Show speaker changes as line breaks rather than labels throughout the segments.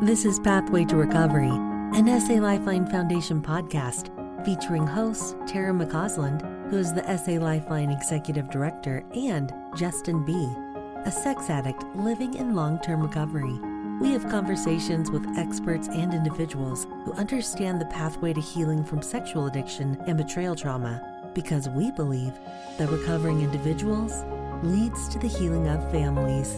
This is Pathway to Recovery, an SA Lifeline Foundation podcast featuring hosts Tara McCausland, who is the SA Lifeline Executive Director, and Justin B., a sex addict living in long-term recovery. We have conversations with experts and individuals who understand the pathway to healing from sexual addiction and betrayal trauma, because we believe that recovering individuals leads to the healing of families.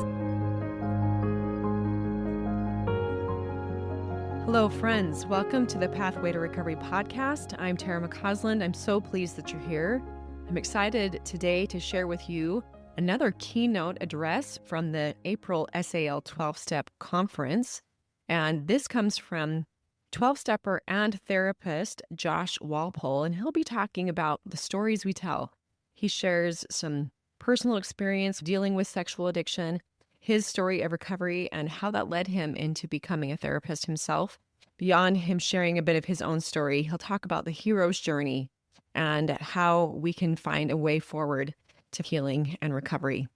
Hello, friends. Welcome to the Pathway to Recovery podcast. I'm Tara McCausland. I'm so pleased that you're here. I'm excited today to share with you another keynote address from the April SAL 12-Step Conference. And this comes from 12-stepper and therapist Josh Walpole, and he'll be talking about the stories we tell. He shares some personal experience dealing with sexual addiction, his story of recovery, and how that led him into becoming a therapist himself. Beyond him sharing a bit of his own story, he'll talk about the hero's journey and how we can find a way forward to healing and recovery.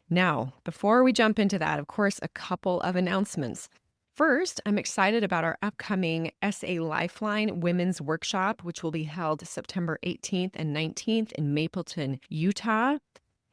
Now, before we jump into that, of course, a couple of announcements. First, I'm excited about our upcoming SA Lifeline Women's Workshop, which will be held September 18th and 19th in Mapleton, Utah.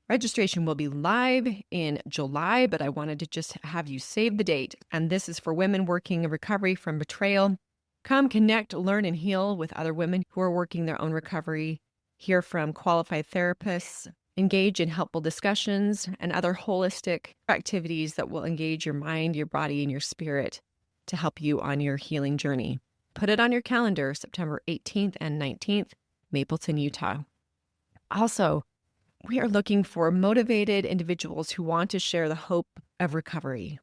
Registration will be live in July, but I wanted to just have you save the date. And this is for women working in recovery from betrayal. Come connect, learn, and heal with other women who are working their own recovery. Hear from qualified therapists. Engage in helpful discussions and other holistic activities that will engage your mind, your body, and your spirit to help you on your healing journey. Put it on your calendar, September 18th and 19th, Mapleton, Utah. Also, we are looking for motivated individuals who want to share the hope of recovery.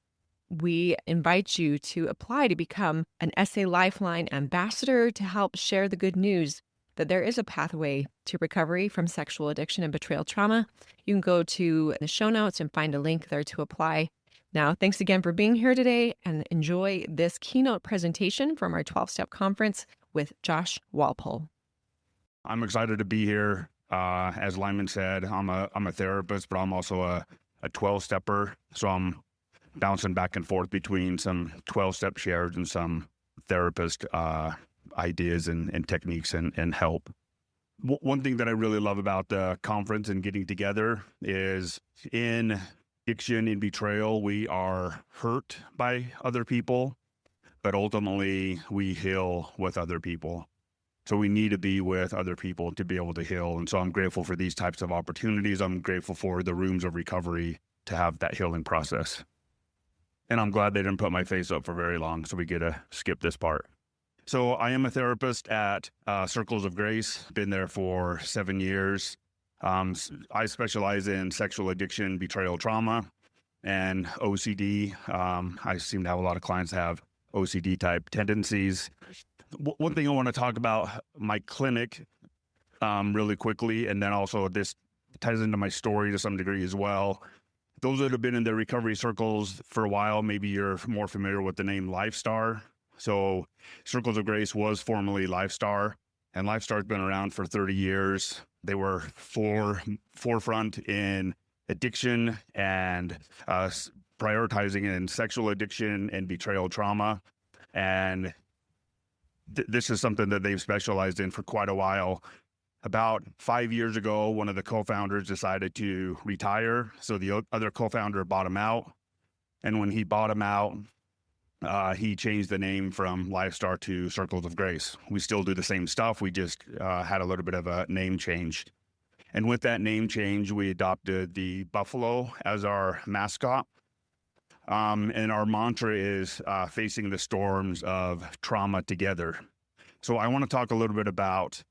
We invite you to apply to become an SA Lifeline ambassador to help share the good news that there is a pathway to recovery from sexual addiction and betrayal trauma. You can go to the show notes and find a link there to apply. Now, thanks again for being here today, and enjoy this keynote presentation from our 12-Step Conference with Josh Walpole.
I'm excited to be here. As Lyman said, I'm a therapist, but I'm also a 12-stepper. So I'm bouncing back and forth between some 12-step shares and some therapist ideas and techniques and help. One thing that I really love about the conference and getting together is in addiction and betrayal, we are hurt by other people, but ultimately we heal with other people. So we need to be with other people to be able to heal. And so I'm grateful for these types of opportunities. I'm grateful for the rooms of recovery to have that healing process. And I'm glad they didn't put my face up for very long, so we get to skip this part. So I am a therapist at Circles of Grace, been there for 7 years. I specialize in sexual addiction, betrayal trauma, and OCD. I seem to have a lot of clients that have OCD type tendencies. One thing I want to talk about my clinic really quickly, and then also this ties into my story to some degree as well. Those that have been in the recovery circles for a while, maybe you're more familiar with the name LifeStar. So Circles of Grace was formerly LifeStar, and LifeStar's been around for 30 years. They were forefront in addiction and prioritizing in sexual addiction and betrayal trauma. And this is something that they've specialized in for quite a while. About 5 years ago, one of the co-founders decided to retire. So the other co-founder bought him out. And when he bought him out, he changed the name from LifeStar to Circles of Grace. We still do the same stuff. We just had a little bit of a name change. And with that name change, we adopted the buffalo as our mascot. And our mantra is facing the storms of trauma together. So I want to talk a little bit about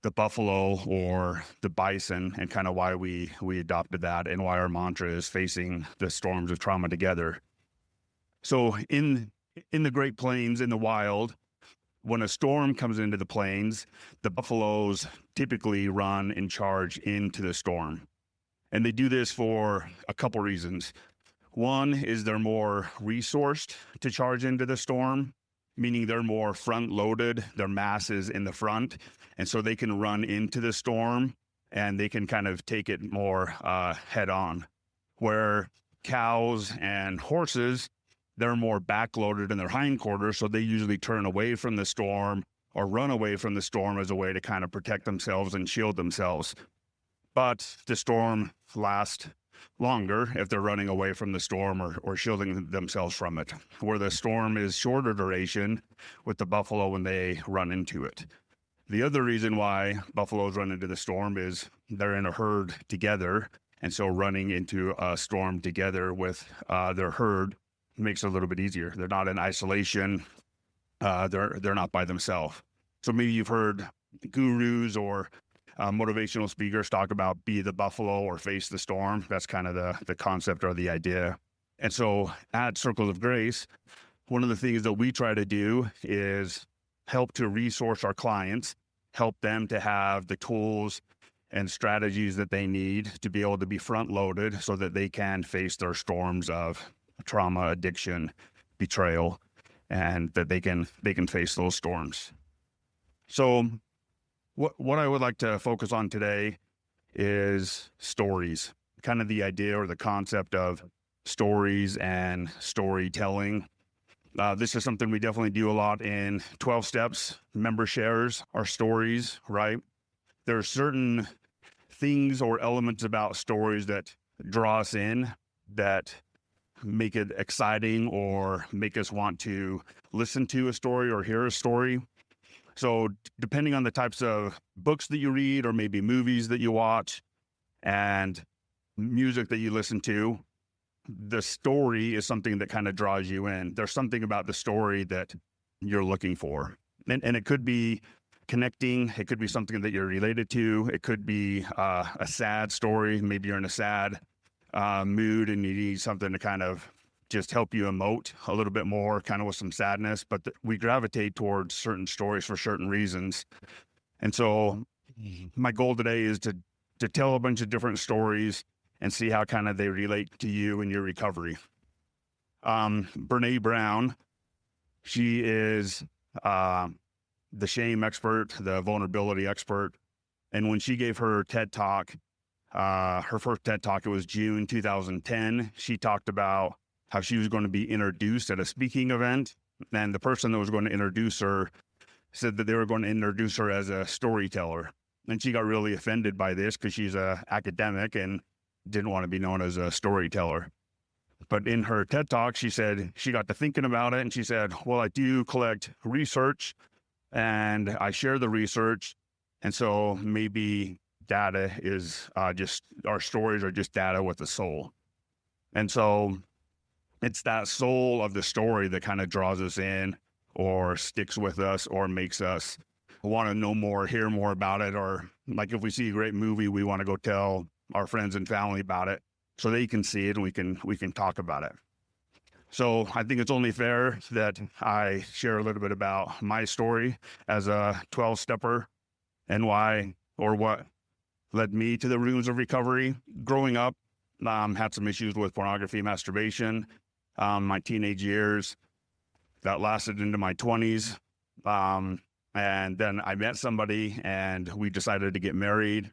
the buffalo or the bison and kind of why we adopted that and why our mantra is facing the storms of trauma together. So in the Great Plains, in the wild, when a storm comes into the plains, the buffaloes typically run and charge into the storm. And they do this for a couple reasons. One is they're more resourced to charge into the storm, meaning they're more front-loaded, their mass is in the front, and so they can run into the storm and they can kind of take it more head-on. Where cows and horses, they're more backloaded in their hindquarters, so they usually turn away from the storm or run away from the storm as a way to kind of protect themselves and shield themselves. But the storm lasts longer if they're running away from the storm or shielding themselves from it, where the storm is shorter duration with the buffalo when they run into it. The other reason why buffaloes run into the storm is they're in a herd together, and so running into a storm together with their herd makes it a little bit easier. They're not in isolation. They're not by themselves. So maybe you've heard gurus or motivational speakers talk about be the buffalo or face the storm. That's kind of the concept or the idea. And so at Circles of Grace, one of the things that we try to do is help to resource our clients, help them to have the tools and strategies that they need to be able to be front loaded so that they can face their storms of trauma, addiction, betrayal, and that they can face those storms. So what I would like to focus on today is stories, kind of the idea or the concept of stories and storytelling. This is something we definitely do a lot in 12 Steps. Member shares our stories, right? There are certain things or elements about stories that draw us in, that make it exciting or make us want to listen to a story or hear a story. So depending on the types of books that you read or maybe movies that you watch and music that you listen to, the story is something that kind of draws you in. There's something about the story that you're looking for. And it could be connecting. It could be something that you're related to. It could be a sad story. Maybe you're in a sad mood and you need something to kind of just help you emote a little bit more, kind of with some sadness. But we gravitate towards certain stories for certain reasons. And so my goal today is to tell a bunch of different stories and see how kind of they relate to you in your recovery. Brene Brown, she is the shame expert, the vulnerability expert. And when she gave her TED Talk, her first TED Talk, it was June 2010, she talked about how she was going to be introduced at a speaking event. And the person that was going to introduce her said that they were going to introduce her as a storyteller. And she got really offended by this because she's an academic and didn't want to be known as a storyteller. But in her TED Talk, she said she got to thinking about it and she said, well, I do collect research and I share the research. And so maybe data is just, our stories are just data with a soul. And so it's that soul of the story that kind of draws us in or sticks with us or makes us want to know more, hear more about it. Or like if we see a great movie, we want to go tell our friends and family about it so they can see it and we can talk about it. So I think it's only fair that I share a little bit about my story as a 12-stepper and why or what led me to the rooms of recovery. Growing up, had some issues with pornography, masturbation, my teenage years that lasted into my 20s. And then I met somebody and we decided to get married.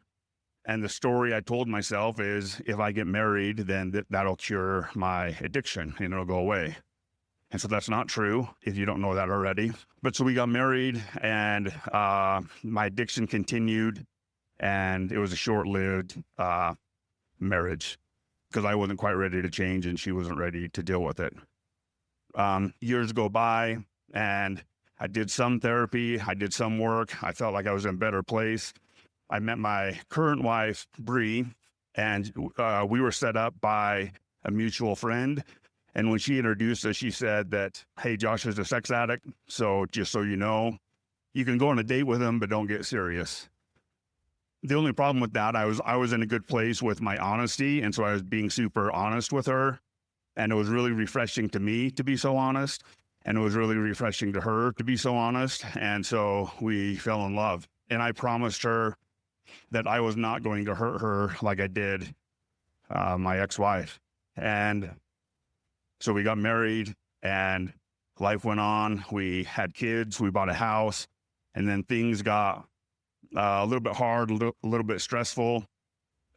And the story I told myself is if I get married, then that'll cure my addiction and it'll go away. And so that's not true if you don't know that already. But so we got married and my addiction continued and it was a short-lived marriage because I wasn't quite ready to change and she wasn't ready to deal with it. Years go by and I did some therapy. I did some work. I felt like I was in a better place. I met my current wife, Bree, and we were set up by a mutual friend. And when she introduced us, she said that, hey, Josh is a sex addict. So just so you know, you can go on a date with him, but don't get serious. The only problem with that, I was in a good place with my honesty. And so I was being super honest with her. And it was really refreshing to me to be so honest. And it was really refreshing to her to be so honest. And so we fell in love. And I promised her that I was not going to hurt her like I did my ex-wife. And so we got married and life went on. We had kids, we bought a house, and then things got a little bit hard, a little bit stressful.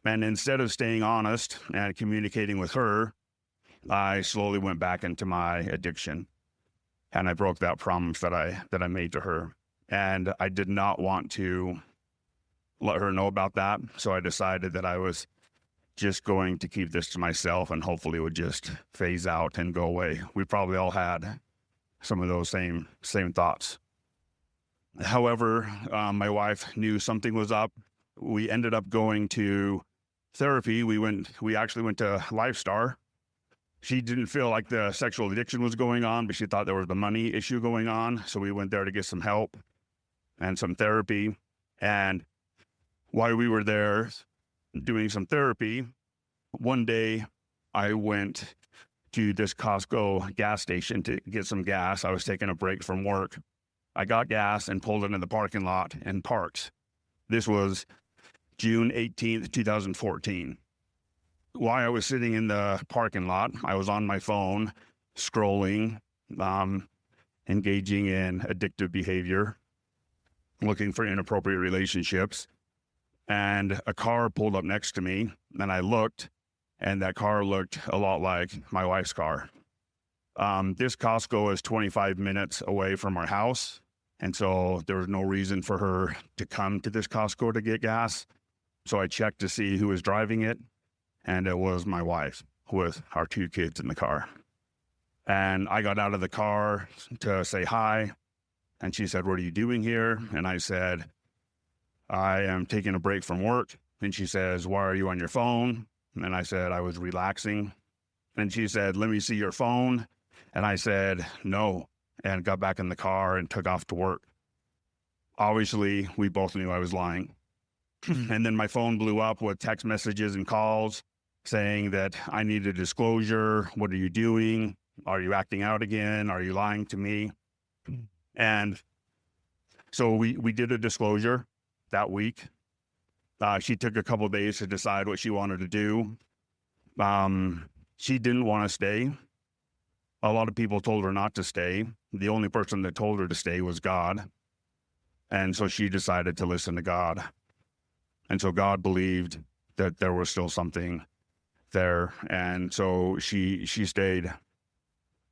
And instead of staying honest and communicating with her, I slowly went back into my addiction, and I broke that promise that I made to her. And I did not want to let her know about that. So I decided that I was just going to keep this to myself, and hopefully it would just phase out and go away. We probably all had some of those same thoughts. However, my wife knew something was up. We ended up going to therapy. We actually went to Lifestar. She didn't feel like the sexual addiction was going on, but she thought there was the money issue going on. So we went there to get some help and some therapy. And while we were there doing some therapy, one day I went to this Costco gas station to get some gas. I was taking a break from work. I got gas and pulled into the parking lot and parked. This was June 18th, 2014. While I was sitting in the parking lot, I was on my phone, scrolling, engaging in addictive behavior, looking for inappropriate relationships. And a car pulled up next to me, and I looked, and that car looked a lot like my wife's car. This Costco is 25 minutes away from our house, and so there was no reason for her to come to this Costco to get gas. So I checked to see who was driving it, and it was my wife with our 2 kids in the car. And I got out of the car to say hi, and she said, "What are you doing here?" And I said, "I am taking a break from work." And she says, "Why are you on your phone?" And I said, "I was relaxing." And she said, "Let me see your phone." And I said, "No," and got back in the car and took off to work. Obviously, we both knew I was lying. And then my phone blew up with text messages and calls saying that I needed disclosure. What are you doing? Are you acting out again? Are you lying to me? And so we did a disclosure that week. She took a couple of days to decide what she wanted to do. She didn't want to stay. A lot of people told her not to stay. The only person that told her to stay was God. And so she decided to listen to God. And so God believed that there was still something there. And so she stayed.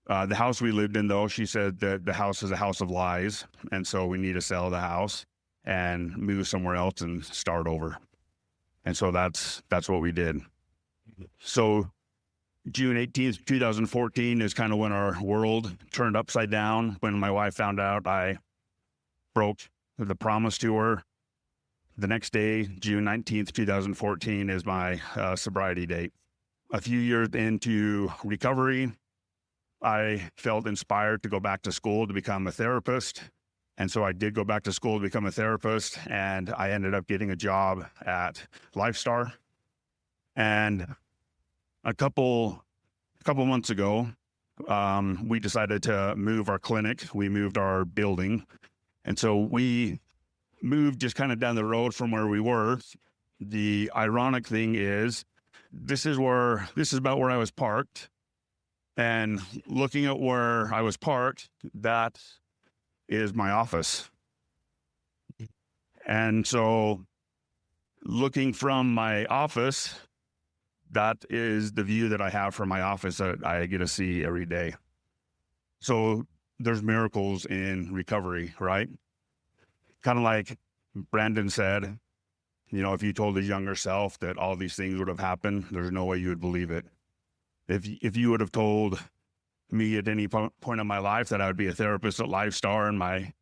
The house we lived in, though, she said that the house is a house of lies. And so we need to sell the house and move somewhere else and start over. And so that's what we did. So June 18th, 2014 is kind of when our world turned upside down, when my wife found out I broke the promise to her. The next day, June 19th, 2014 is my sobriety date. A few years into recovery, I felt inspired to go back to school to become a therapist. And so I did go back to school to become a therapist, and I ended up getting a job at Lifestar. And a couple months ago, we decided to move our clinic. We moved our building. And so we moved just kind of down the road from where we were. The ironic thing is, this is about where I was parked. And looking at where I was parked, that is my office. And so looking from my office, that is the view that I have from my office that I get to see every day. So there's miracles in recovery, right? Kind of like Brandon said, if you told his younger self that all these things would have happened, there's no way you would believe it. If you would have told me at any point in my life that I would be a therapist at Lifestar and my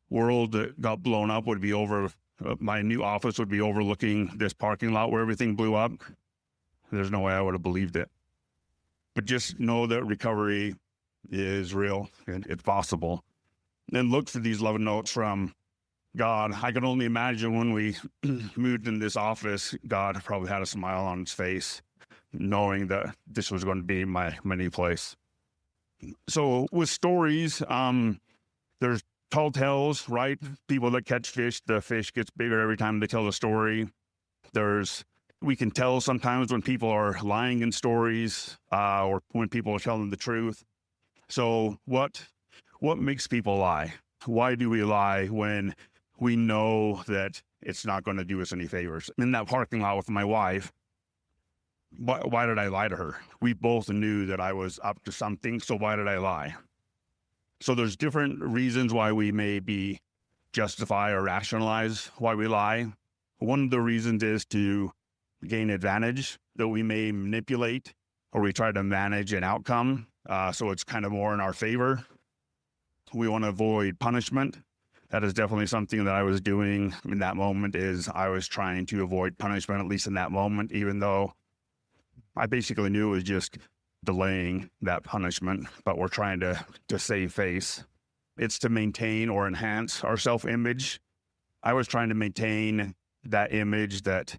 world that got blown up would be over, my new office would be overlooking this parking lot where everything blew up, there's no way I would have believed it. But just know that recovery is real and it's possible. And look for these love notes from God. I can only imagine when we moved in this office, God probably had a smile on his face, knowing that this was going to be my new place. So with stories, there's tall tales, right? People that catch fish, the fish gets bigger every time they tell the story. We can tell sometimes when people are lying in stories, or when people are telling the truth. So what makes people lie? Why do we lie when we know that it's not going to do us any favors? In that parking lot with my wife, why did I lie to her? We both knew that I was up to something, so why did I lie? So there's different reasons why we maybe justify or rationalize why we lie. One of the reasons is to gain advantage, that we may manipulate or we try to manage an outcome, so it's kind of more in our favor. We want to avoid punishment. That is definitely something that I was doing in that moment, is I was trying to avoid punishment, at least in that moment, even though I basically knew it was just delaying that punishment, but we're trying to save face. It's to maintain or enhance our self-image. I was trying to maintain that image that,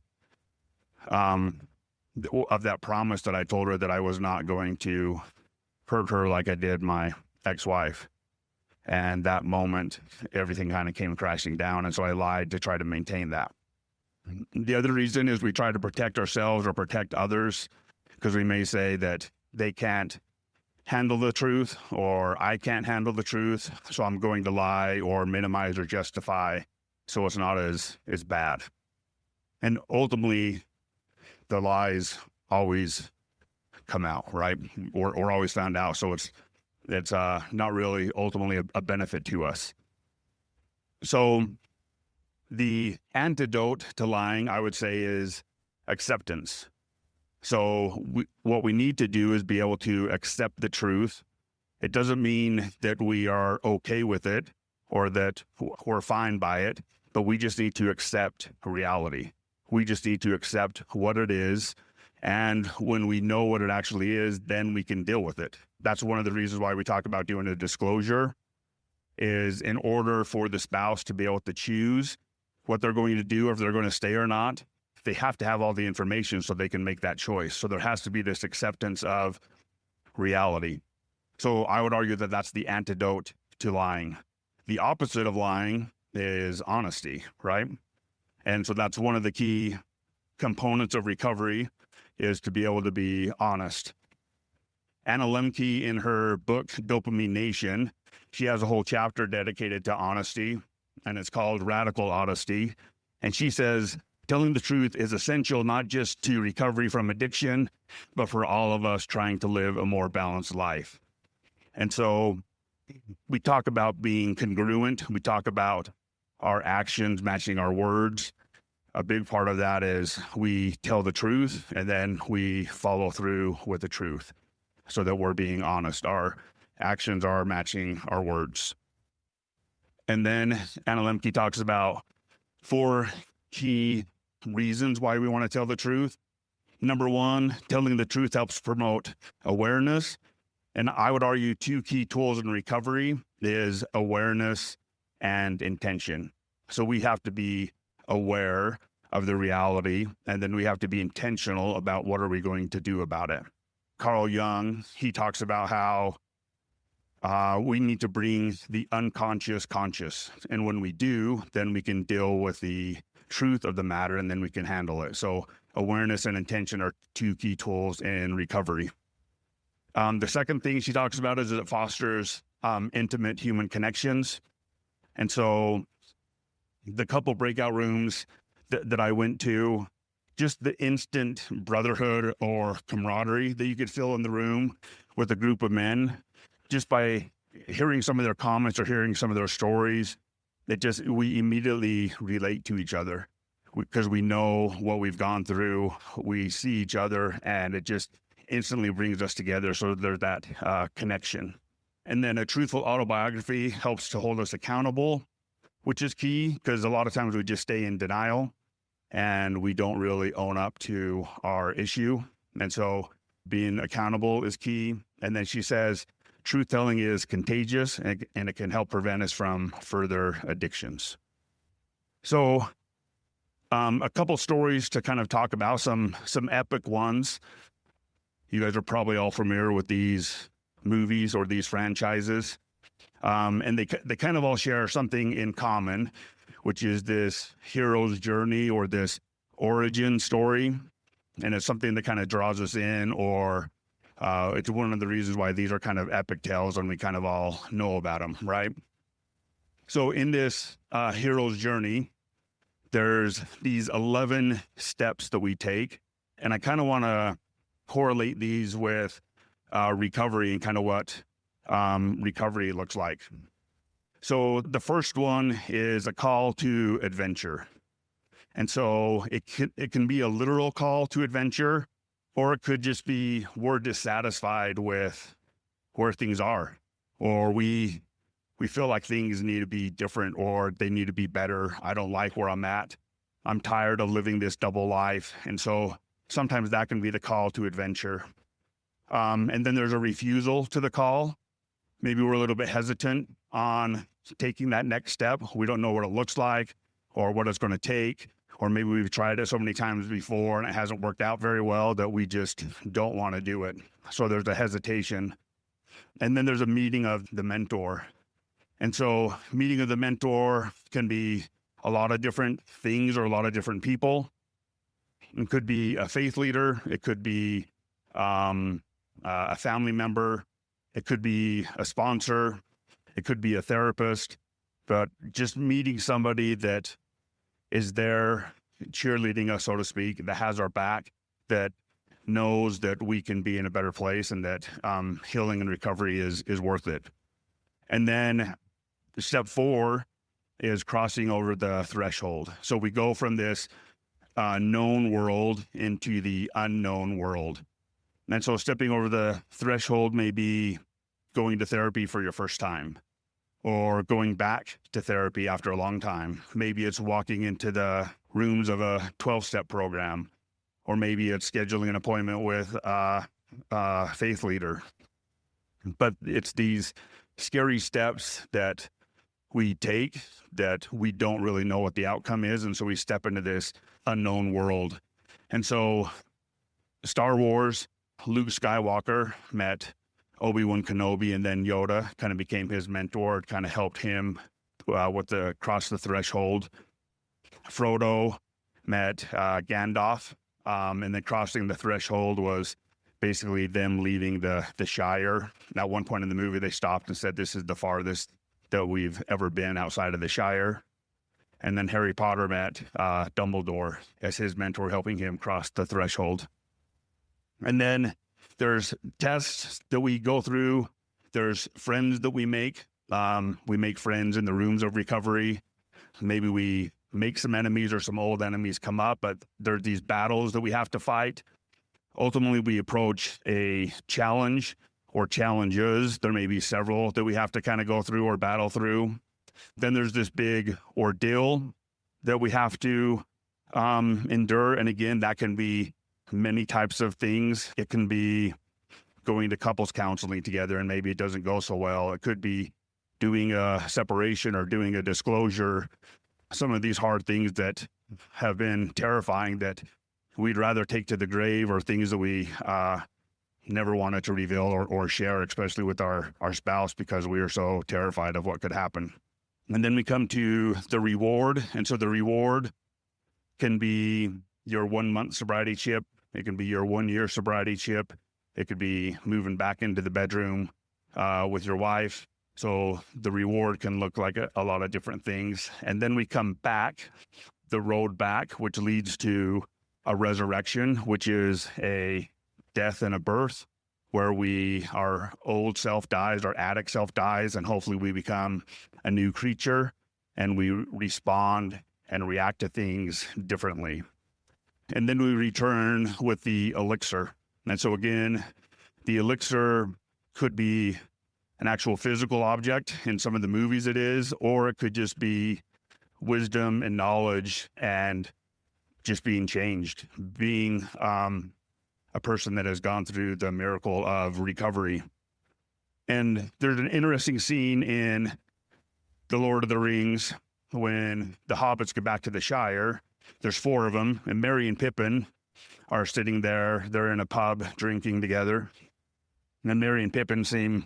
of that promise that I told her, that I was not going to hurt her like I did my ex-wife. And that moment, everything kind of came crashing down. And so I lied to try to maintain that. The other reason is we try to protect ourselves or protect others, because we may say that they can't handle the truth, or I can't handle the truth, so I'm going to lie or minimize or justify so it's not as bad. And ultimately, the lies always come out, right? Or always found out. So it's not really ultimately a benefit to us. So the antidote to lying, I would say, is acceptance. So what we need to do is be able to accept the truth. It doesn't mean that we are okay with it or that we're fine by it, but we just need to accept reality. We just need to accept what it is. And when we know what it actually is, then we can deal with it. That's one of the reasons why we talk about doing a disclosure, is in order for the spouse to be able to choose what they're going to do, if they're going to stay or not, they have to have all the information so they can make that choice. So there has to be this acceptance of reality. So I would argue that that's the antidote to lying. The opposite of lying is honesty, right? And so that's one of the key components of recovery, is to be able to be honest. Anna Lemke, in her book, Dopamine Nation, she has a whole chapter dedicated to honesty, and it's called Radical Honesty. And she says, telling the truth is essential not just to recovery from addiction, but for all of us trying to live a more balanced life. And so we talk about being congruent. We talk about our actions matching our words. A big part of that is we tell the truth and then we follow through with the truth so that we're being honest. Our actions are matching our words. And then Anna Lemke talks about 4 key reasons why we want to tell the truth. Number 1, telling the truth helps promote awareness. And I would argue 2 key tools in recovery is awareness and intention. So we have to be aware of the reality, and then we have to be intentional about what are we going to do about it. Carl Jung, he talks about how we need to bring the unconscious conscious. And when we do, then we can deal with the truth of the matter, and then we can handle it. So awareness and intention are 2 key tools in recovery. The second thing she talks about is that it fosters intimate human connections. And so the couple breakout rooms that I went to, just the instant brotherhood or camaraderie that you could feel in the room with a group of men, just by hearing some of their comments or hearing some of their stories, we immediately relate to each other because we know what we've gone through. We see each other, and it just instantly brings us together. So there's that connection. And then a truthful autobiography helps to hold us accountable, which is key, because a lot of times we just stay in denial and we don't really own up to our issue. And so being accountable is key. And then she says, truth telling is contagious, and it can help prevent us from further addictions. So a couple stories to kind of talk about, some epic ones. You guys are probably all familiar with these movies or these franchises. And they kind of all share something in common, which is this hero's journey or this origin story. And it's something that kind of draws us in, or it's one of the reasons why these are kind of epic tales and we kind of all know about them, right? So in this hero's journey, there's these 11 steps that we take. And I kind of want to correlate these with recovery and kind of what recovery looks like. So the first one is a call to adventure. And so it can be a literal call to adventure, or it could just be we're dissatisfied with where things are, or we feel like things need to be different or they need to be better. I don't like where I'm at. I'm tired of living this double life. And so sometimes that can be the call to adventure. And then there's a refusal to the call. Maybe we're a little bit hesitant on taking that next step. We don't know what it looks like or what it's going to take. Or maybe we've tried it so many times before and it hasn't worked out very well that we just don't want to do it. So there's a hesitation. And then there's a meeting of the mentor. And so meeting of the mentor can be a lot of different things or a lot of different people. It could be a faith leader. It could be a family member. It could be a sponsor. It could be a therapist. But just meeting somebody that is there cheerleading us, so to speak, that has our back, that knows that we can be in a better place and that healing and recovery is worth it. And then step 4 is crossing over the threshold. So we go from this known world into the unknown world. And so stepping over the threshold may be going to therapy for your first time, or going back to therapy after a long time. Maybe it's walking into the rooms of a 12-step program, or maybe it's scheduling an appointment with a faith leader. But it's these scary steps that we take that we don't really know what the outcome is, and so we step into this unknown world. And so Star Wars, Luke Skywalker met Obi-Wan Kenobi, and then Yoda kind of became his mentor, kind of helped him cross the threshold. Frodo met Gandalf, and then crossing the threshold was basically them leaving the Shire. At one point in the movie, they stopped and said, "This is the farthest that we've ever been outside of the Shire." And then Harry Potter met Dumbledore as his mentor, helping him cross the threshold. And then there's tests that we go through. There's friends that we make. We make friends in the rooms of recovery. Maybe we make some enemies or some old enemies come up, but there's these battles that we have to fight. Ultimately, we approach a challenge or challenges. There may be several that we have to kind of go through or battle through. Then there's this big ordeal that we have to endure. And again, that can be many types of things. It can be going to couples counseling together and maybe it doesn't go so well. It could be doing a separation or doing a disclosure. Some of these hard things that have been terrifying that we'd rather take to the grave, or things that we never wanted to reveal or share, especially with our spouse, because we are so terrified of what could happen. And then we come to the reward. And so the reward can be your 1-month sobriety chip. It can be your 1-year sobriety chip. It could be moving back into the bedroom with your wife. So the reward can look like a lot of different things. And then we come back, the road back, which leads to a resurrection, which is a death and a birth, where our old self dies, our addict self dies, and hopefully we become a new creature and we respond and react to things differently. And then we return with the elixir. And so again, the elixir could be an actual physical object. In some of the movies it is, or it could just be wisdom and knowledge and just being changed, being a person that has gone through the miracle of recovery. And there's an interesting scene in The Lord of the Rings when the hobbits get back to the Shire. There's 4 of them, and Merry and Pippin are sitting there. They're in a pub drinking together. And Merry and Pippin seem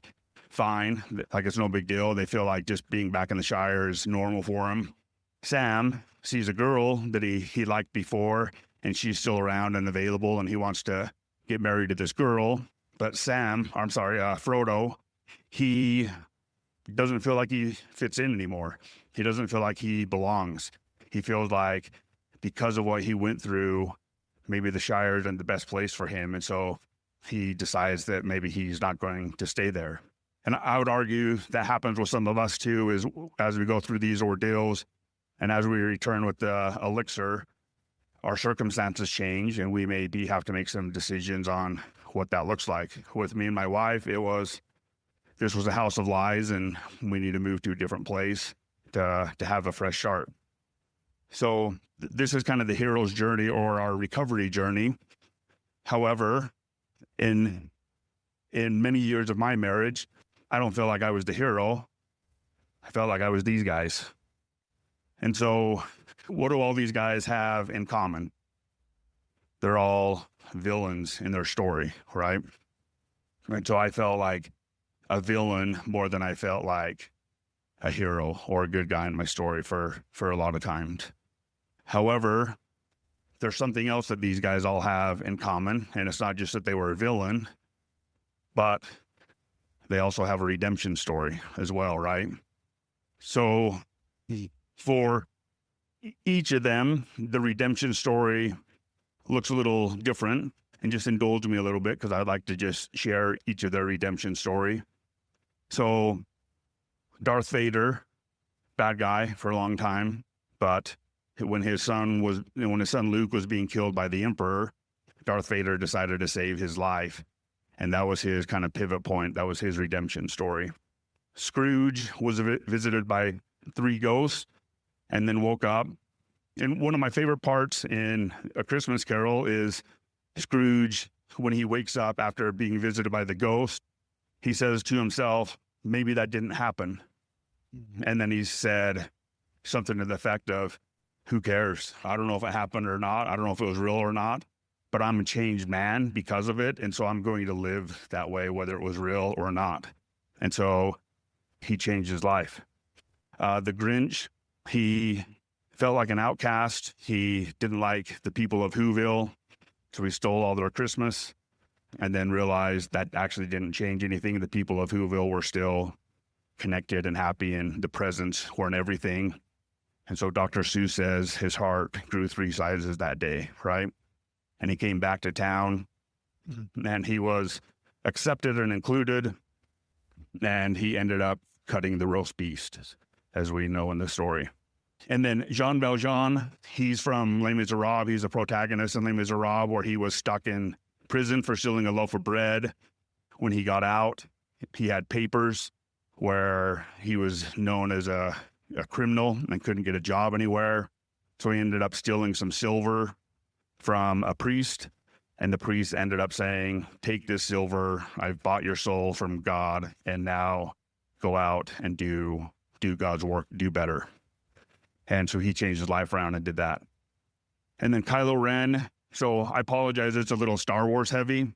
fine, like it's no big deal. They feel like just being back in the Shire is normal for them. Sam sees a girl that he liked before, and she's still around and available, and he wants to get married to this girl. But Frodo, he doesn't feel like he fits in anymore. He doesn't feel like he belongs. He feels like because of what he went through, maybe the Shire isn't the best place for him. And so he decides that maybe he's not going to stay there. And I would argue that happens with some of us too, is as we go through these ordeals and as we return with the elixir, our circumstances change and we maybe have to make some decisions on what that looks like. With me and my wife, this was a house of lies and we need to move to a different place to have a fresh start. So this is kind of the hero's journey or our recovery journey. However, in many years of my marriage, I don't feel like I was the hero. I felt like I was these guys. And so what do all these guys have in common? They're all villains in their story, right? And so I felt like a villain more than I felt like a hero or a good guy in my story for a lot of times. However, there's something else that these guys all have in common, and it's not just that they were a villain, but they also have a redemption story as well, right? So for each of them, the redemption story looks a little different, and just indulge me a little bit because I'd like to just share each of their redemption story. So Darth Vader, bad guy for a long time, but when his son Luke was being killed by the Emperor, Darth Vader decided to save his life. And that was his kind of pivot point. That was his redemption story. Scrooge was visited by 3 ghosts and then woke up. And one of my favorite parts in A Christmas Carol is Scrooge, when he wakes up after being visited by the ghost, he says to himself, maybe that didn't happen. And then he said something to the effect of, who cares? I don't know if it happened or not. I don't know if it was real or not, but I'm a changed man because of it. And so I'm going to live that way, whether it was real or not. And so he changed his life. The Grinch, he felt like an outcast. He didn't like the people of Whoville, so he stole all their Christmas and then realized that actually didn't change anything. The people of Whoville were still connected and happy, and the presents weren't everything. And so Dr. Seuss says his heart grew 3 sizes that day, right? And he came back to town, and he was accepted and included, and he ended up cutting the roast beast, as we know in the story. And then Jean Valjean, he's from Les Miserables. He's a protagonist in Les Miserables, where he was stuck in prison for stealing a loaf of bread. When he got out, he had papers where he was known as a criminal and couldn't get a job anywhere. So he ended up stealing some silver from a priest, and the priest ended up saying, take this silver, I've bought your soul from God, and now go out and do God's work, do better. And so he changed his life around and did that. And then Kylo Ren, so I apologize, it's a little Star Wars heavy.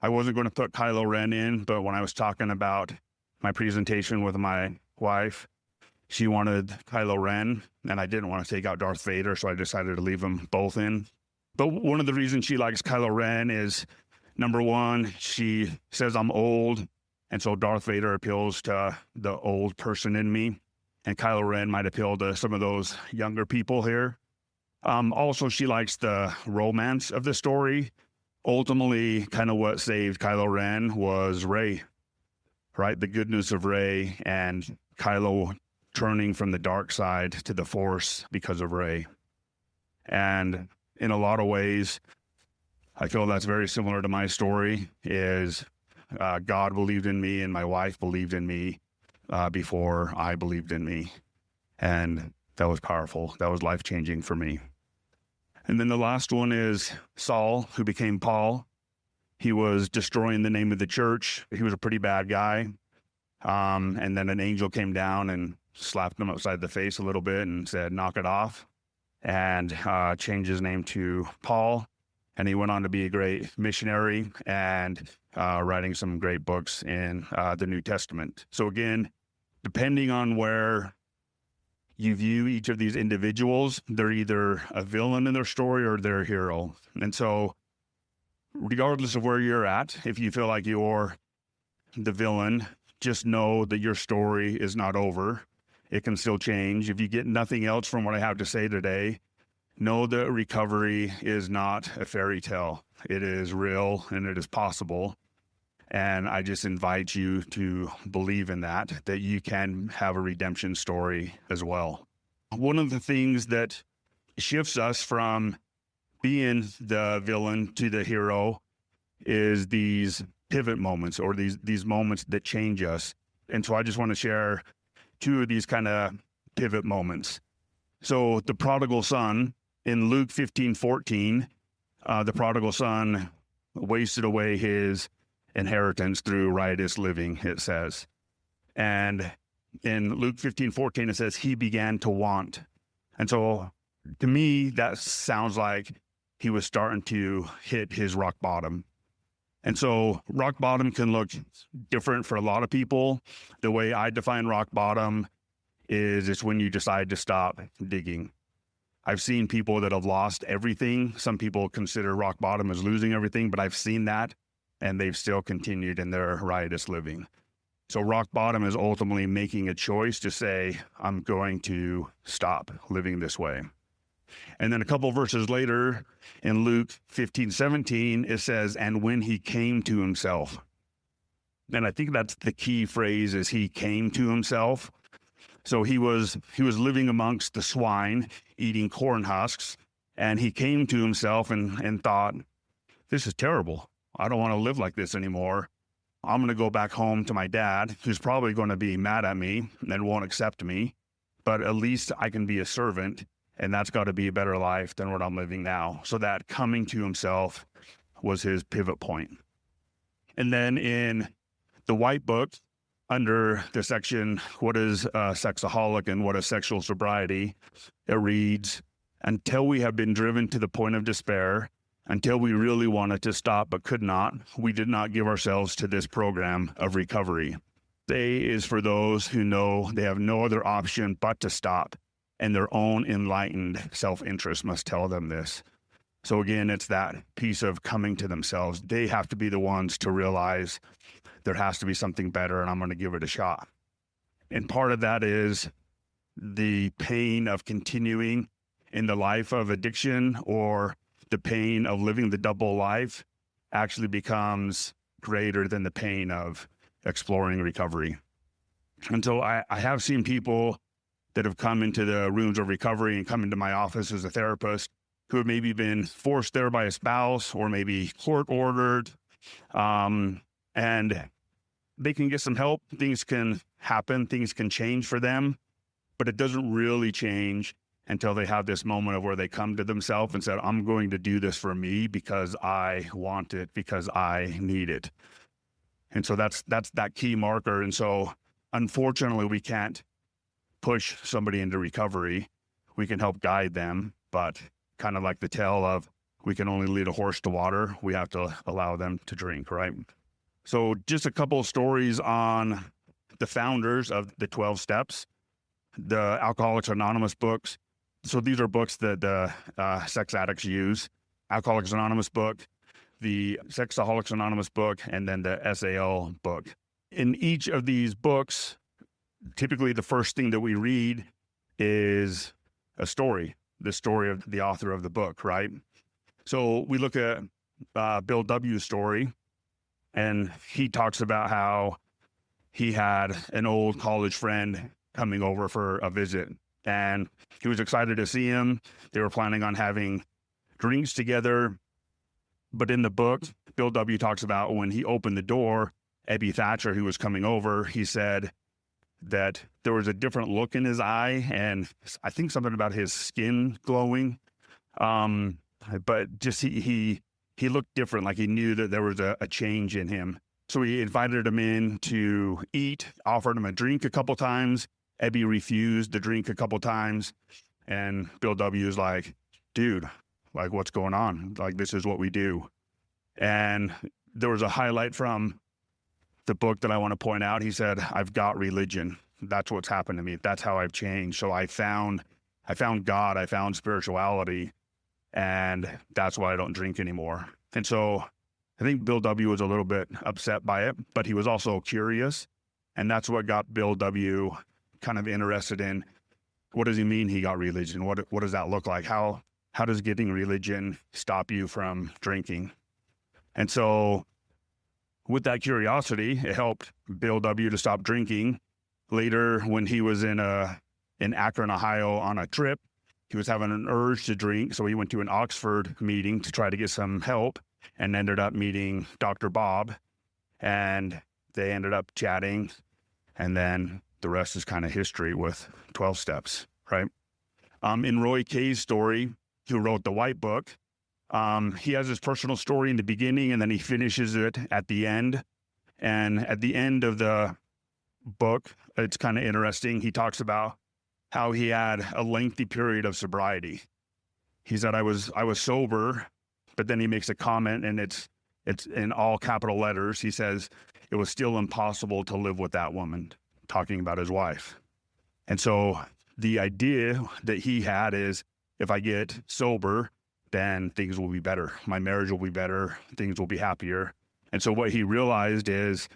I wasn't going to put Kylo Ren in, but when I was talking about my presentation with my wife, she wanted Kylo Ren, and I didn't want to take out Darth Vader, so I decided to leave them both in. But one of the reasons she likes Kylo Ren is, number one, she says I'm old, and so Darth Vader appeals to the old person in me, and Kylo Ren might appeal to some of those younger people here. Also, she likes the romance of the story. Ultimately, kind of what saved Kylo Ren was Rey, right? The goodness of Rey and Kylo turning from the dark side to the Force because of Rey. And in a lot of ways, I feel that's very similar to my story, is God believed in me and my wife believed in me before I believed in me. And that was powerful. That was life-changing for me. And then the last one is Saul, who became Paul. He was destroying the name of the church. He was a pretty bad guy. And then an angel came down and slapped him upside the face a little bit and said, knock it off, and changed his name to Paul. And he went on to be a great missionary and writing some great books in the New Testament. So again, depending on where you view each of these individuals, they're either a villain in their story or they're a hero. And so regardless of where you're at, if you feel like you're the villain, just know that your story is not over. It can still change. If you get nothing else from what I have to say today, know that recovery is not a fairy tale. It is real and it is possible. And I just invite you to believe in that you can have a redemption story as well. One of the things that shifts us from being the villain to the hero is these pivot moments, or these moments that change us. And so I just want to share two of these kind of pivot moments. So the prodigal son in Luke 15:14, the prodigal son wasted away his inheritance through riotous living, it says. And in Luke 15:14, it says he began to want. And so to me, that sounds like he was starting to hit his rock bottom. And so rock bottom can look different for a lot of people. The way I define rock bottom is it's when you decide to stop digging. I've seen people that have lost everything. Some people consider rock bottom as losing everything, but I've seen that and they've still continued in their riotous living. So rock bottom is ultimately making a choice to say, I'm going to stop living this way. And then a couple verses later in Luke 15:17, it says, and when he came to himself. And I think that's the key phrase, is he came to himself. So he was living amongst the swine, eating corn husks, and he came to himself and thought, this is terrible. I don't want to live like this anymore. I'm going to go back home to my dad, who's probably going to be mad at me and won't accept me, but at least I can be a servant, and that's got to be a better life than what I'm living now. So that coming to himself was his pivot point. And then in the White Book, under the section, what is a sexaholic and what is sexual sobriety, it reads, until we have been driven to the point of despair, until we really wanted to stop but could not, we did not give ourselves to this program of recovery. A is for those who know they have no other option but to stop, and their own enlightened self-interest must tell them this. So again, it's that piece of coming to themselves. They have to be the ones to realize there has to be something better, and I'm going to give it a shot. And part of that is the pain of continuing in the life of addiction, or the pain of living the double life actually becomes greater than the pain of exploring recovery. And so I have seen people that have come into the rooms of recovery and come into my office as a therapist who have maybe been forced there by a spouse or maybe court ordered, and they can get some help. Things can happen, things can change for them, but it doesn't really change until they have this moment of where they come to themselves and said, I'm going to do this for me because I want it, because I need it. And so that's that key marker. And so unfortunately, we can't push somebody into recovery. We can help guide them, but kind of like the tale of we can only lead a horse to water. We have to allow them to drink, right? So just a couple of stories on the founders of the 12 steps, the Alcoholics Anonymous books. So these are books that sex addicts use. Alcoholics Anonymous book, the Sexaholics Anonymous book, and then the SAL book. In each of these books, typically the first thing that we read is a story, the story of the author of the book, right? So we look at Bill W.'s story, and he talks about how he had an old college friend coming over for a visit, and he was excited to see him. They were planning on having drinks together. But in the book, Bill W. talks about when he opened the door, Ebby Thatcher, who was coming over, he said that there was a different look in his eye, and I think something about his skin glowing. But just he looked different, like he knew that there was a change in him. So he invited him in to eat, offered him a drink a couple times. Ebby refused the drink a couple times. And Bill W. is like, dude, like, what's going on? Like, this is what we do. And there was a highlight from the book that I want to point out. He said, I've got religion. That's what's happened to me. That's how I've changed. So I found God, I found spirituality, and that's why I don't drink anymore. And so I think Bill W. was a little bit upset by it, but he was also curious. And that's what got Bill W. kind of interested in, what does he mean he got religion? What does that look like? How how does getting religion stop you from drinking? And so with that curiosity, it helped Bill W. to stop drinking. Later, when he was in Akron, Ohio on a trip, he was having an urge to drink. So he went to an Oxford meeting to try to get some help and ended up meeting Dr. Bob. And they ended up chatting. And then the rest is kind of history with 12 steps, right? In Roy Kay's story, who wrote the White Book, he has his personal story in the beginning and then he finishes it at the end. And at the end of the book, it's kind of interesting. He talks about how he had a lengthy period of sobriety. He said, I was sober, but then he makes a comment and it's in all capital letters. He says, it was still impossible to live with that woman, talking about his wife. And so the idea that he had is, if I get sober, then things will be better. My marriage will be better. Things will be happier. And so what he realized is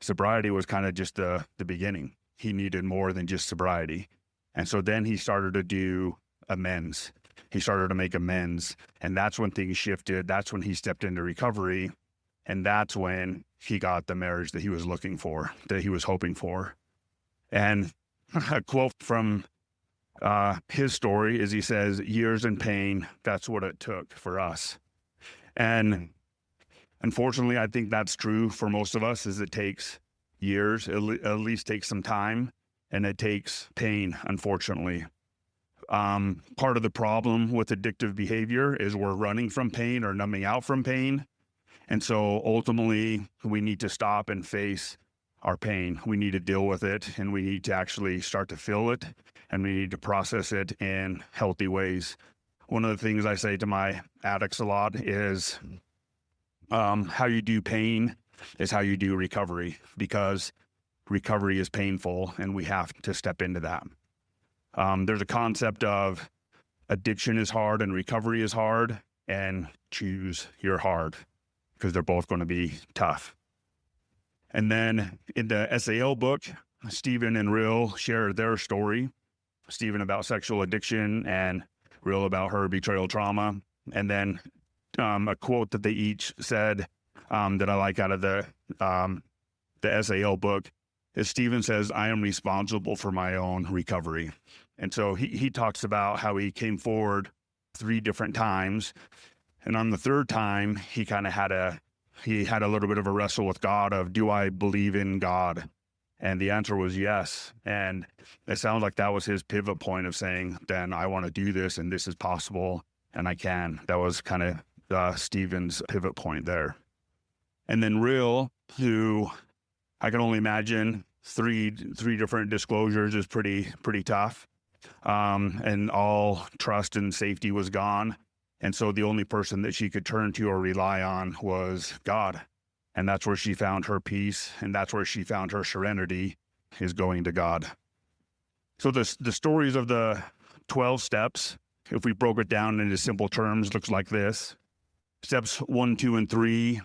sobriety was kind of just the beginning. He needed more than just sobriety. And so then he started to do amends. He started to make amends. And that's when things shifted. That's when he stepped into recovery. And that's when he got the marriage that he was looking for, that he was hoping for. And a quote from his story is, he says, years in pain, that's what it took for us. And unfortunately, I think that's true for most of us, is it takes years, at least takes some time, and it takes pain, unfortunately. Part of the problem with addictive behavior is we're running from pain or numbing out from pain. And so ultimately, we need to stop and face our pain. We need to deal with it, and we need to actually start to feel it, and we need to process it in healthy ways. One of the things I say to my addicts a lot is how you do pain is how you do recovery, because recovery is painful and we have to step into that. There's a concept of addiction is hard and recovery is hard, and choose your hard, because they're both going to be tough. And then in the SAL book, Stephen and Rill share their story. Stephen about sexual addiction and Rill about her betrayal trauma. And then a quote that they each said that I like out of the SAL book is, Stephen says, I am responsible for my own recovery. And so he talks about how he came forward 3 different times. And on the 3rd time, he kind of had a little bit of a wrestle with God of, do I believe in God? And the answer was yes. And it sounds like that was his pivot point of saying, then I want to do this, and this is possible, and I can. That was kind of Stephen's pivot point there. And then Rill, who I can only imagine 3 different disclosures is pretty tough. And all trust and safety was gone. And so the only person that she could turn to or rely on was God. And that's where she found her peace, and that's where she found her serenity, is going to God. So the stories of the 12 steps, if we broke it down into simple terms, looks like this. Steps 1, 2, and 3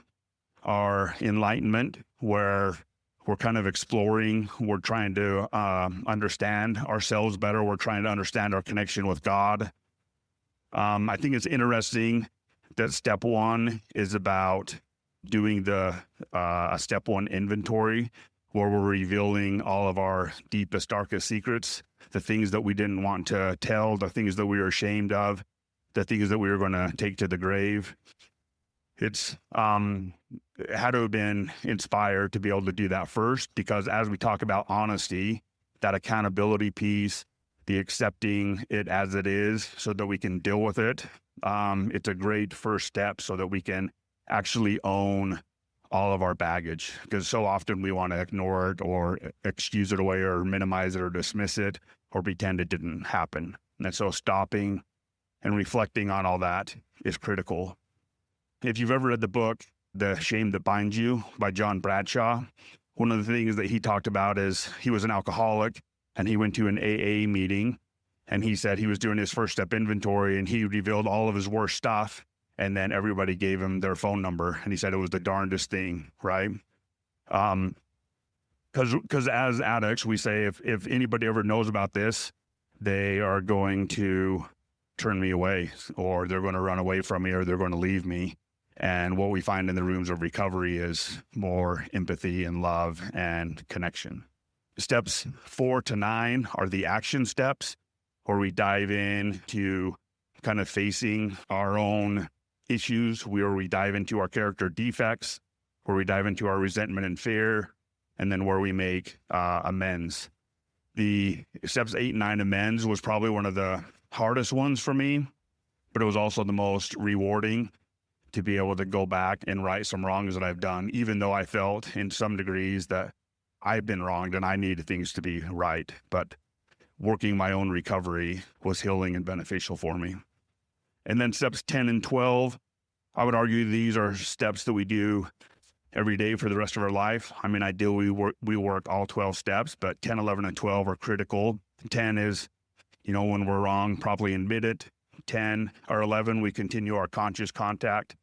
are enlightenment, where we're kind of exploring. We're trying to understand ourselves better. We're trying to understand our connection with God. I think it's interesting that step 1 is about doing the step 1 inventory, where we're revealing all of our deepest, darkest secrets, the things that we didn't want to tell, the things that we were ashamed of, the things that we were going to take to the grave. It's had to have been inspired to be able to do that first, because as we talk about honesty, that accountability piece, the accepting it as it is so that we can deal with it, it's a great first step so that we can actually own all of our baggage, because so often we want to ignore it or excuse it away or minimize it or dismiss it or pretend it didn't happen. And so stopping and reflecting on all that is critical. If you've ever read the book, The Shame That Binds You by John Bradshaw, one of the things that he talked about is he was an alcoholic and he went to an AA meeting, and he said he was doing his first step inventory and he revealed all of his worst stuff. And then everybody gave him their phone number, and he said it was the darndest thing, right? Because as addicts, we say if anybody ever knows about this, they are going to turn me away, or they're going to run away from me, or they're going to leave me. And what we find in the rooms of recovery is more empathy and love and connection. Steps 4 to 9 are the action steps, where we dive in to kind of facing our own issues, where we dive into our character defects, where we dive into our resentment and fear, and then where we make amends. The steps 8 and 9 amends was probably one of the hardest ones for me, but it was also the most rewarding to be able to go back and right some wrongs that I've done, even though I felt in some degrees that I've been wronged and I needed things to be right. But working my own recovery was healing and beneficial for me. And then steps 10 and 12, I would argue these are steps that we do every day for the rest of our life. I mean, ideally we work all 12 steps, but 10, 11, and 12 are critical. 10 is, when we're wrong, properly admit it. 10 or 11, we continue our conscious contact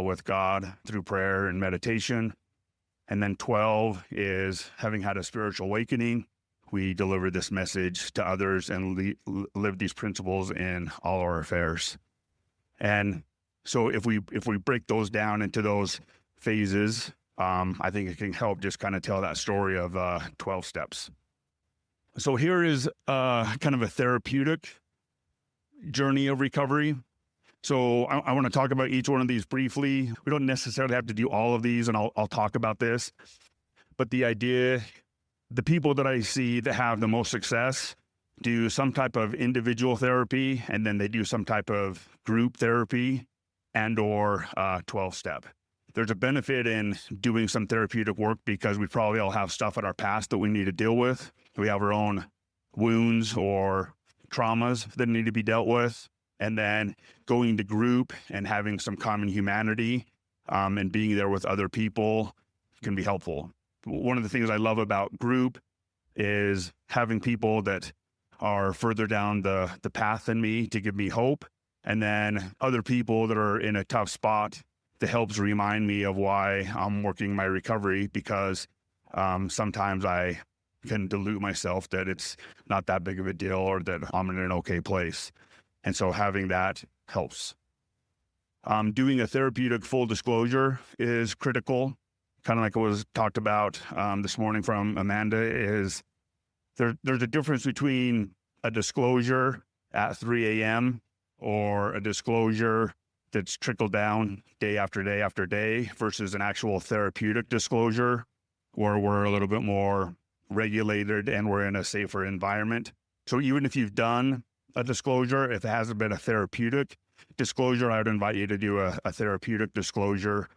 with God through prayer and meditation. And then 12 is, having had a spiritual awakening, we deliver this message to others and live these principles in all our affairs. And so if we break those down into those phases, I think it can help just kind of tell that story of 12 steps. So here is kind of a therapeutic journey of recovery. So I want to talk about each one of these briefly. We don't necessarily have to do all of these, and I'll talk about this. But the idea, the people that I see that have the most success do some type of individual therapy, and then they do some type of group therapy and or 12-step. There's a benefit in doing some therapeutic work because we probably all have stuff in our past that we need to deal with. We have our own wounds or traumas that need to be dealt with. And then going to group and having some common humanity and being there with other people can be helpful. One of the things I love about group is having people that are further down the path than me to give me hope. And then other people that are in a tough spot that helps remind me of why I'm working my recovery, because sometimes I can delude myself that it's not that big of a deal or that I'm in an okay place. And so having that helps. Doing a therapeutic full disclosure is critical. Kind of like it was talked about this morning from Amanda, is there's a difference between a disclosure at 3 a.m. or a disclosure that's trickled down day after day after day versus an actual therapeutic disclosure where we're a little bit more regulated and we're in a safer environment. So even if you've done a disclosure, if it hasn't been a therapeutic disclosure, I would invite you to do a therapeutic disclosure.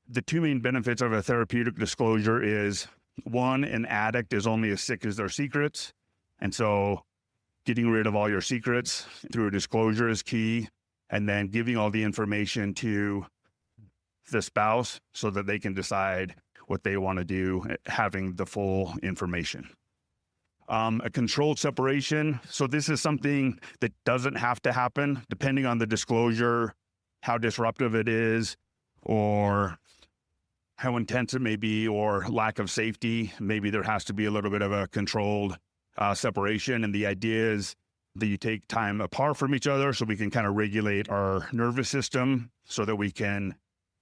The two main benefits of a therapeutic disclosure is, one, an addict is only as sick as their secrets. And so getting rid of all your secrets through a disclosure is key. And then giving all the information to the spouse so that they can decide what they want to do, having the full information. A controlled separation. So this is something that doesn't have to happen depending on the disclosure, how disruptive it is, or how intense it may be, or lack of safety. Maybe there has to be a little bit of a controlled separation. And the idea is that you take time apart from each other so we can kind of regulate our nervous system so that we can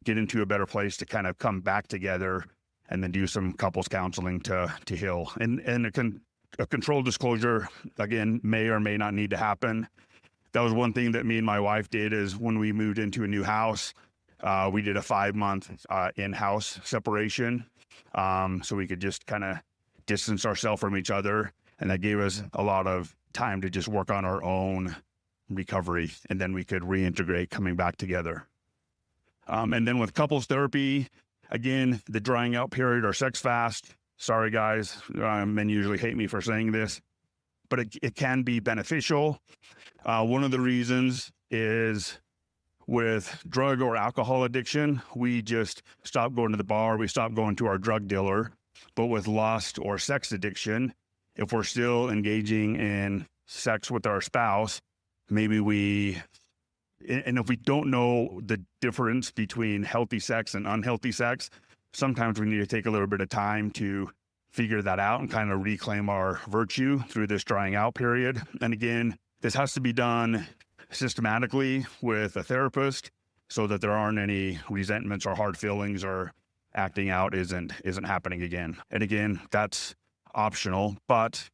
get into a better place to kind of come back together and then do some couples counseling to heal. And a controlled disclosure, again, may or may not need to happen. That was one thing that me and my wife did, is when we moved into a new house, we did a 5-month in-house separation so we could just kind of distance ourselves from each other. And that gave us a lot of time to just work on our own recovery, and then we could reintegrate coming back together. And then with couples therapy, again, the drying out period or sex fast. Sorry, guys, men usually hate me for saying this, but it can be beneficial. One of the reasons is with drug or alcohol addiction, we just stop going to the bar, we stop going to our drug dealer. But with lust or sex addiction, if we're still engaging in sex with our spouse, maybe and if we don't know the difference between healthy sex and unhealthy sex, sometimes we need to take a little bit of time to figure that out and kind of reclaim our virtue through this drying out period. And again, this has to be done systematically with a therapist so that there aren't any resentments or hard feelings or acting out isn't happening again. And again, that's optional, but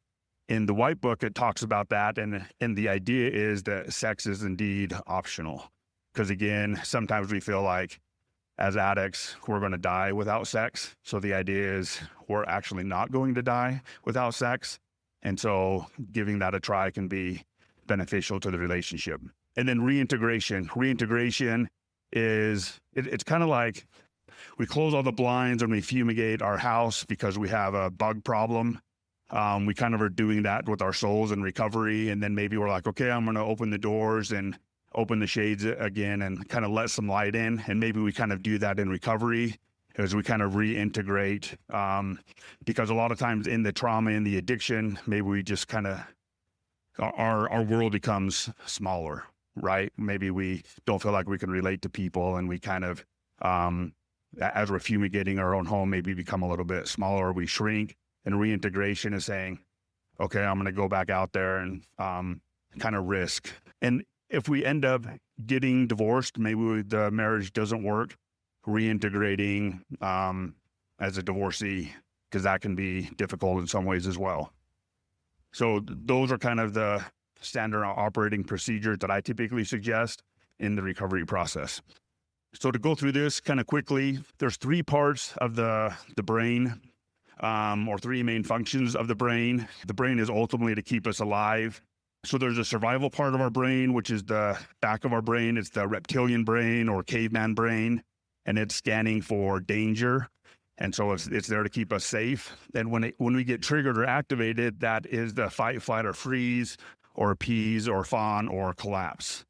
in the white book, it talks about that. And the idea is that sex is indeed optional. Because again, sometimes we feel like as addicts, we're going to die without sex. So the idea is we're actually not going to die without sex. And so giving that a try can be beneficial to the relationship. And then reintegration. Reintegration is, it's kind of like we close all the blinds and we fumigate our house because we have a bug problem. We kind of are doing that with our souls in recovery. And then maybe we're like, okay, I'm going to open the doors and open the shades again and kind of let some light in. And maybe we kind of do that in recovery as we kind of reintegrate. Because a lot of times in the trauma and the addiction, maybe we just kind of, our world becomes smaller, right? Maybe we don't feel like we can relate to people, and we kind of, as we're fumigating our own home, maybe become a little bit smaller, we shrink. And reintegration is saying, okay, I'm going to go back out there and kind of risk. And if we end up getting divorced, maybe the marriage doesn't work, reintegrating as a divorcee, because that can be difficult in some ways as well. So those are kind of the standard operating procedures that I typically suggest in the recovery process. So to go through this kind of quickly, there's 3 parts of the brain, or 3 main functions of the brain. The brain is ultimately to keep us alive. So there's a survival part of our brain, which is the back of our brain. It's the reptilian brain or caveman brain, and it's scanning for danger. And so it's there to keep us safe. And when we get triggered or activated, that is the fight, flight, or freeze, or appease, or fawn, or collapse.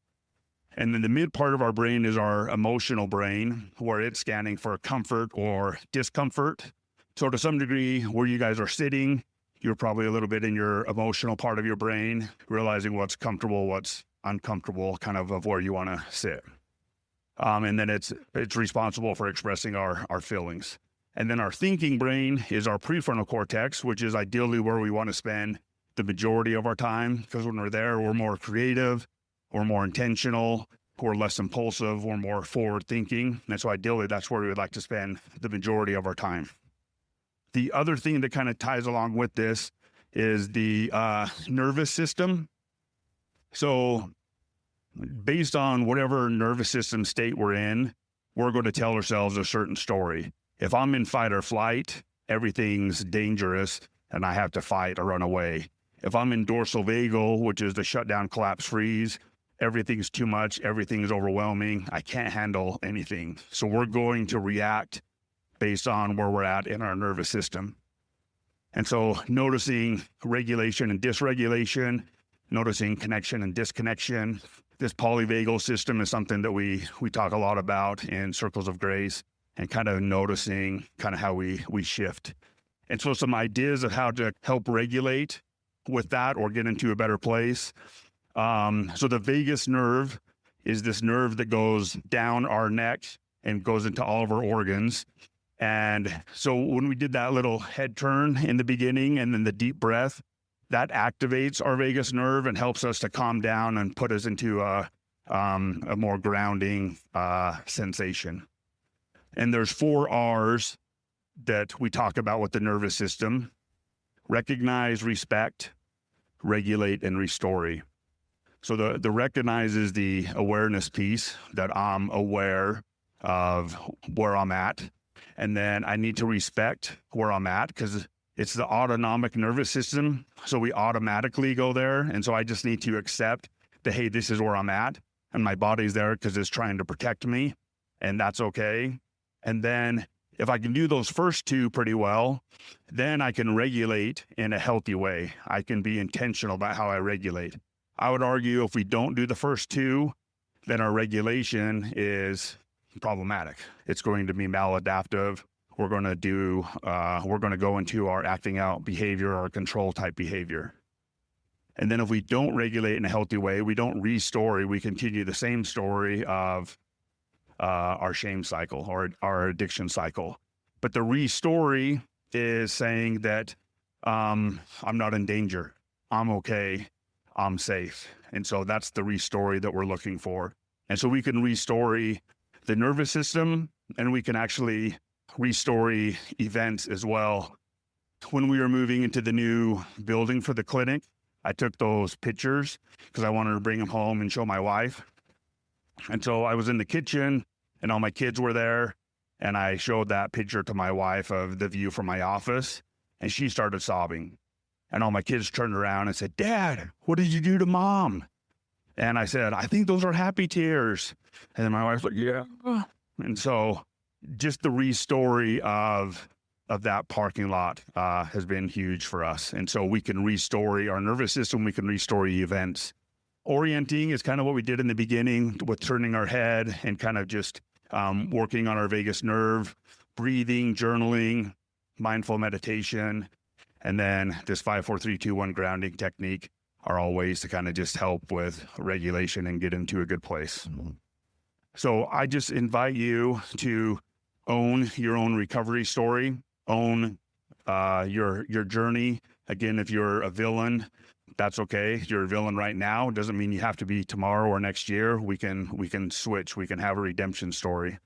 And then the mid part of our brain is our emotional brain, where it's scanning for comfort or discomfort. So to some degree, where you guys are sitting, you're probably a little bit in your emotional part of your brain, realizing what's comfortable, what's uncomfortable, kind of where you want to sit. And then it's responsible for expressing our feelings. And then our thinking brain is our prefrontal cortex, which is ideally where we want to spend the majority of our time, because when we're there, we're more creative, we're more intentional, we're less impulsive, we're more forward thinking. And so ideally, that's where we would like to spend the majority of our time. The other thing that kind of ties along with this is the nervous system. So based on whatever nervous system state we're in, we're going to tell ourselves a certain story. If I'm in fight or flight, everything's dangerous and I have to fight or run away. If I'm in dorsal vagal, which is the shutdown, collapse, freeze, everything's too much, everything's overwhelming, I can't handle anything. So we're going to react based on where we're at in our nervous system. And so noticing regulation and dysregulation, noticing connection and disconnection. This polyvagal system is something that we talk a lot about in Circles of Grace, and kind of noticing kind of how we shift. And so some ideas of how to help regulate with that or get into a better place. So the vagus nerve is this nerve that goes down our neck and goes into all of our organs. And so when we did that little head turn in the beginning and then the deep breath, that activates our vagus nerve and helps us to calm down and put us into a more grounding sensation. And there's 4 R's that we talk about with the nervous system: recognize, respect, regulate, and restore. So the recognize is the awareness piece, that I'm aware of where I'm at. And then I need to respect where I'm at, because it's the autonomic nervous system. So we automatically go there. And so I just need to accept that, hey, this is where I'm at. And my body's there because it's trying to protect me. And that's okay. And then if I can do those first 2 pretty well, then I can regulate in a healthy way. I can be intentional about how I regulate. I would argue if we don't do the first 2, then our regulation is problematic. It's going to be maladaptive. We're going to go into our acting out behavior or control type behavior. And then if we don't regulate in a healthy way, we don't restore, we continue the same story of our shame cycle or our addiction cycle. But the restore is saying that I'm not in danger. I'm okay. I'm safe. And so that's the restory that we're looking for. And so we can restory the nervous system, and we can actually restory events as well. When we were moving into the new building for the clinic, I took those pictures because I wanted to bring them home and show my wife. And so I was in the kitchen and all my kids were there. And I showed that picture to my wife of the view from my office, and she started sobbing. And all my kids turned around and said, "Dad, what did you do to Mom?" And I said, "I think those are happy tears." And then my wife's like, "Yeah." And so just the restory of that parking lot has been huge for us. And so we can restory our nervous system. We can restory events. Orienting is kind of what we did in the beginning with turning our head and kind of just working on our vagus nerve, breathing, journaling, mindful meditation, and then this 5, 4, 3, 2, 1 grounding technique are all ways to kind of just help with regulation and get into a good place. So I just invite you to own your own recovery story, own your journey. Again, if you're a villain, that's okay. If you're a villain right now, it doesn't mean you have to be tomorrow or next year. We can switch. We can have a redemption story.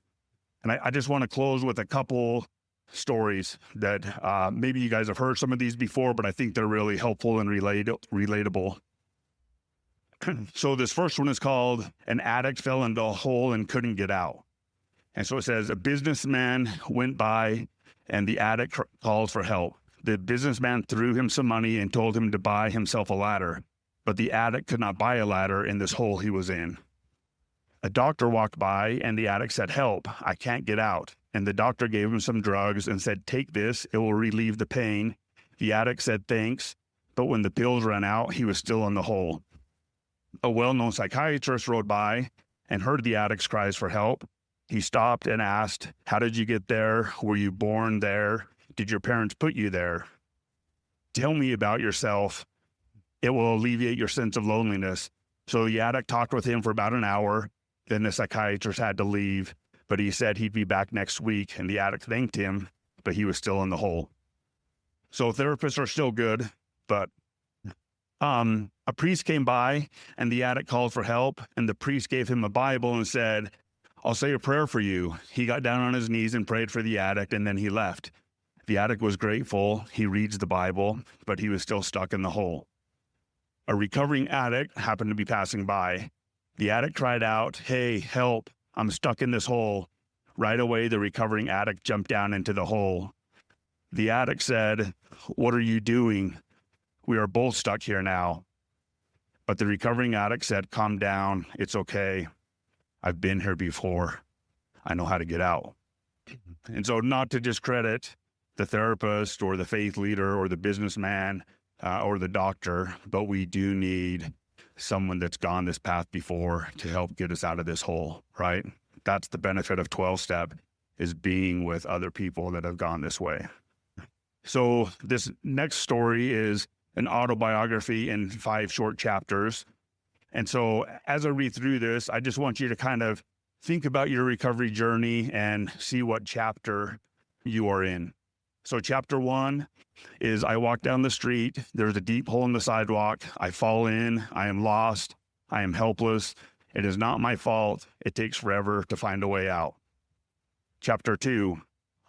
And I just want to close with a couple stories that maybe you guys have heard some of these before, but I think they're really helpful and relatable. So this first one is called "An Addict Fell into a Hole and Couldn't Get Out." And so it says, a businessman went by and the addict calls for help. The businessman threw him some money and told him to buy himself a ladder, but the addict could not buy a ladder in this hole he was in. A doctor walked by and the addict said, "Help, I can't get out." And the doctor gave him some drugs and said, "Take this, it will relieve the pain." The addict said thanks, but when the pills ran out, he was still in the hole. A well-known psychiatrist rode by and heard the addict's cries for help. He stopped and asked, "How did you get there? Were you born there? Did your parents put you there? Tell me about yourself. It will alleviate your sense of loneliness." So the addict talked with him for about an hour. Then the psychiatrist had to leave, but he said he'd be back next week, and the addict thanked him, but he was still in the hole. So therapists are still good, but a priest came by and the addict called for help, and the priest gave him a Bible and said, "I'll say a prayer for you." He got down on his knees and prayed for the addict, and then he left. The addict was grateful. He reads the Bible, but he was still stuck in the hole. A recovering addict happened to be passing by. The addict cried out, "Hey, help, I'm stuck in this hole." Right away, the recovering addict jumped down into the hole. The addict said, "What are you doing? We are both stuck here now." But the recovering addict said, "Calm down, it's okay. I've been here before. I know how to get out." And so not to discredit the therapist or the faith leader or the businessman or the doctor, but we do need someone that's gone this path before to help get us out of this hole, right? That's the benefit of 12-step, is being with other people that have gone this way. So this next story is an autobiography in 5 short chapters. And so as I read through this, I just want you to kind of think about your recovery journey and see what chapter you are in. So chapter 1 is, I walk down the street, there's a deep hole in the sidewalk, I fall in, I am lost, I am helpless, it is not my fault, it takes forever to find a way out. Chapter 2,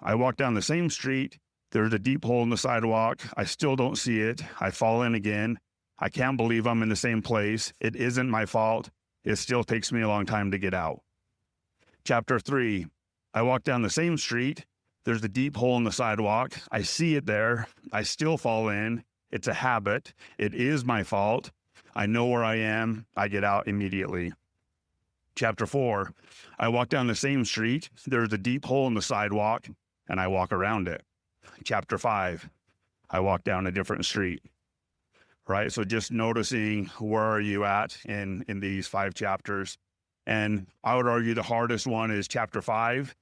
I walk down the same street, there's a deep hole in the sidewalk, I still don't see it, I fall in again, I can't believe I'm in the same place, it isn't my fault, it still takes me a long time to get out. Chapter 3, I walk down the same street, there's a deep hole in the sidewalk, I see it there, I still fall in, it's a habit, it is my fault, I know where I am, I get out immediately. Chapter 4, I walk down the same street, there's a deep hole in the sidewalk, and I walk around it. Chapter 5, I walk down a different street. Right, so just noticing where are you at in these 5 chapters. And I would argue the hardest one is chapter 5.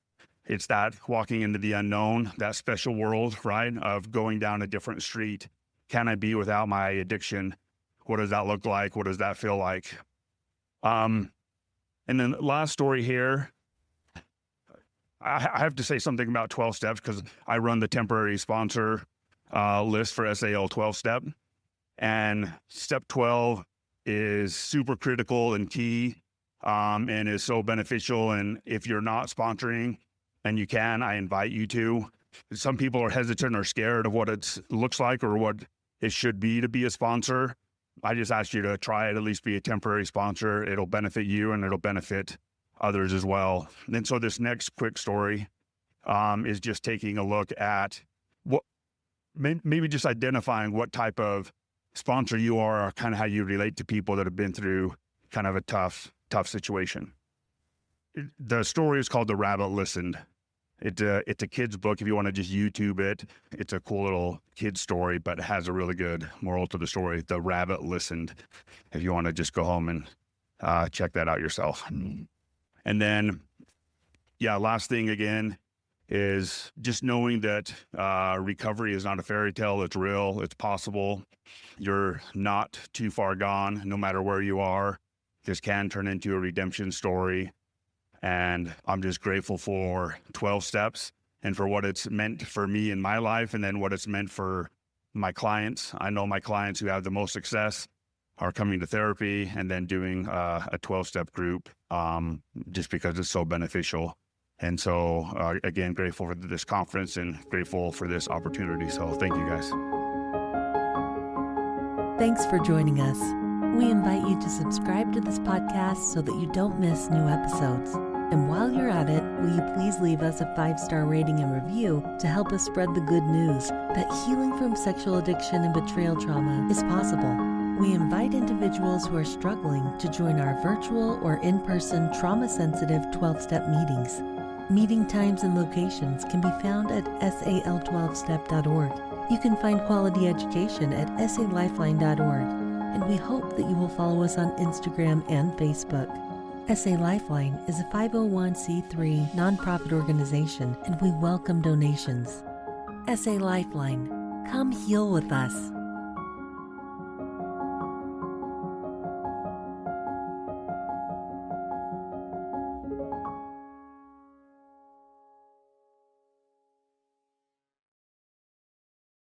It's that walking into the unknown, that special world, right, of going down a different street. Can I be without my addiction? What does that look like? What does that feel like? And then the last story here, I have to say something about 12 steps because I run the temporary sponsor list for SAL 12 step. And step 12 is super critical and key, and is so beneficial. And if you're not sponsoring and you can, I invite you to. Some people are hesitant or scared of what it looks like or what it should be to be a sponsor. I just ask you to try it, at least be a temporary sponsor. It'll benefit you and it'll benefit others as well. And so this next quick story is just taking a look at what, maybe just identifying what type of sponsor you are, or kind of how you relate to people that have been through kind of a tough situation. The story is called The Rabbit Listened. It's a kid's book. If you want to just YouTube it, it's a cool little kid's story, but it has a really good moral to the story. The Rabbit Listened. If you want to just go home and check that out yourself. And then, last thing again is just knowing that recovery is not a fairy tale. It's real. It's possible. You're not too far gone, no matter where you are. This can turn into a redemption story. And I'm just grateful for 12 steps and for what it's meant for me in my life, and then what it's meant for my clients. I know my clients who have the most success are coming to therapy and then doing a 12-step group just because it's so beneficial. And so, again, grateful for this conference and grateful for this opportunity. So thank you, guys.
Thanks for joining us. We invite you to subscribe to this podcast so that you don't miss new episodes. And while you're at it, will you please leave us a 5-star rating and review to help us spread the good news that healing from sexual addiction and betrayal trauma is possible. We invite individuals who are struggling to join our virtual or in-person trauma-sensitive 12-step meetings. Meeting times and locations can be found at sal12step.org. You can find quality education at salifeline.org. And we hope that you will follow us on Instagram and Facebook. SA Lifeline is a 501c3 nonprofit organization, and we welcome donations. SA Lifeline, come heal with us.